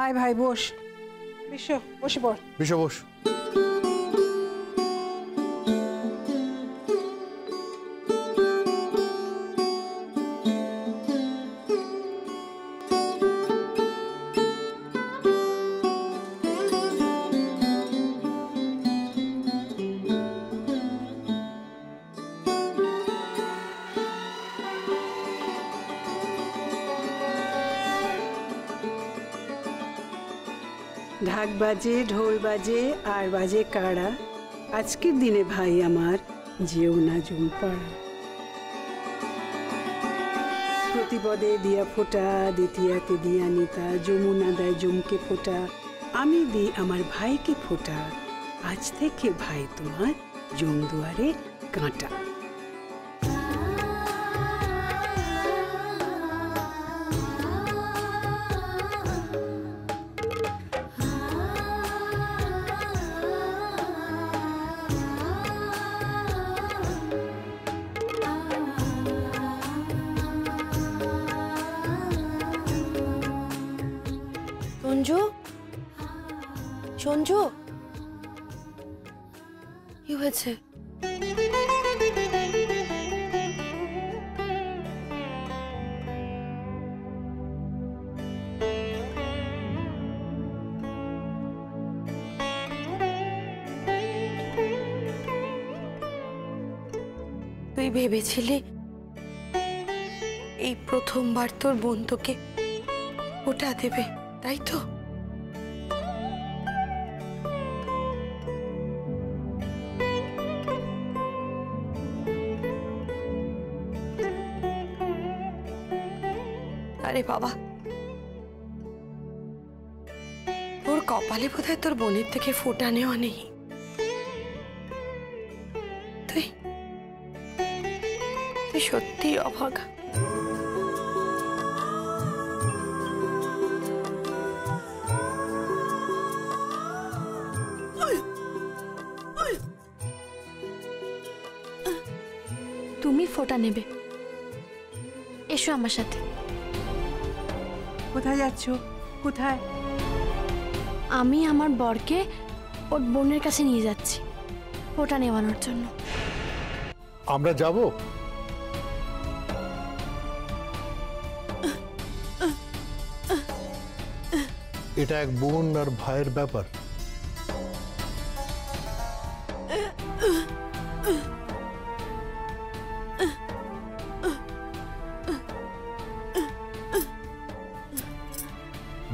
আয় ভাই বস। বিশ্ব বসে পড়। বিশ্ব বস। ঢাক বাজে, ঢোল বাজে, আর বাজে কাড়া। আজকের দিনে ভাই আমার যেও না জুমপাড়া। প্রতিপদে দিয়া ফোঁটা, দ্বিতীয়াতে দিয়া নিতা, যমুনা দেয় জমকে ফোঁটা, আমি দিই আমার ভাইকে ফোঁটা। আজ থেকে ভাই তোমার জমদুয়ারে কাঁটা। সঞ্জু, সঞ্জু, কি হয়েছে? তুই ভেবেছিলি এই প্রথমবার তোর বোন তোকে ওটা দেবে, তাই তো? আরে বাবা, তোর কপালে বোধহয় তোর বোনের থেকে ফোঁটা নেওয়া নেই। তুই তুই সত্যি অভাগা। তুমি ফোঁটা নেবে, এসো আমার সাথে। কোথায় যাচ্ছ? কোথায়? আমি আমার বরকে ওর বোনের কাছে নিয়ে যাচ্ছি ফোঁটা নেওয়ানোর জন্য। আমরা যাব? এটা এক বোন আর ভাইয়ের ব্যাপার।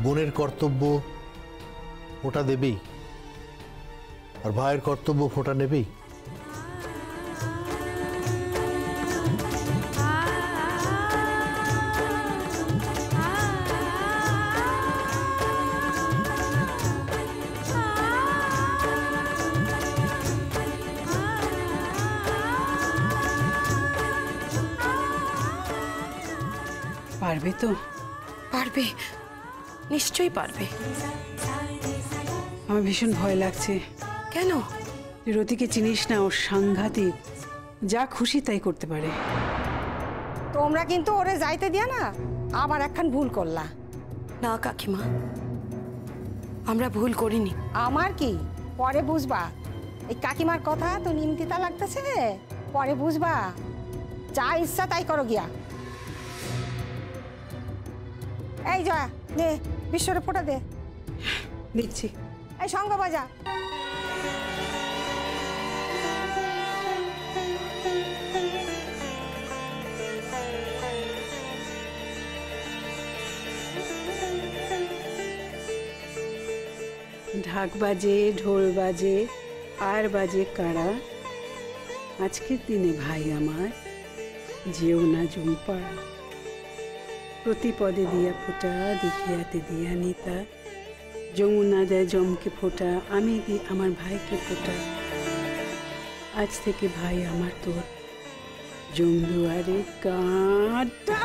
বোনের কর্তব্য ফোঁটা দেবেই, আর ভাইয়ের কর্তব্য ফোঁটা নেবেই। পারবে তো? পারবে, নিশ্চয়ই পারবে। আমার ভীষণ ভয় লাগছে। কেন? তুই রতিকে চিনিস না, ওর সাংঘাতিক, যা খুশি তাই করতে পারে। তোমরা কিন্তু ওরে যাইতে দিয়া না আবার একখান ভুল করলা। না কাকিমা, আমরা ভুল করিনি। আমার কি পরে বুঝবা। এই কাকিমার কথা তো নিমতিতা লাগতেছে, পরে বুঝবা। যা ইচ্ছা তাই করো গিয়া। এই যা নে, বিশ্বরে ফোঁটা দে। দিচ্ছি। এই সঙ্গ বাজা। ঢাক বাজে, ঢোল বাজে, আর বাজে কাড়া। আজকের দিনে ভাই আমার যেও না জুমপাড়া। প্রতিপদে দিয়া ফোঁটা, দ্বিতীয়াতে দিয়া নিতা, যমুনা দেয় জমকে ফোঁটা, আমি দিই আমার ভাইকে ফোঁটা। আজ থেকে ভাই আমার তোর জমদুয়ারে কাঁটা।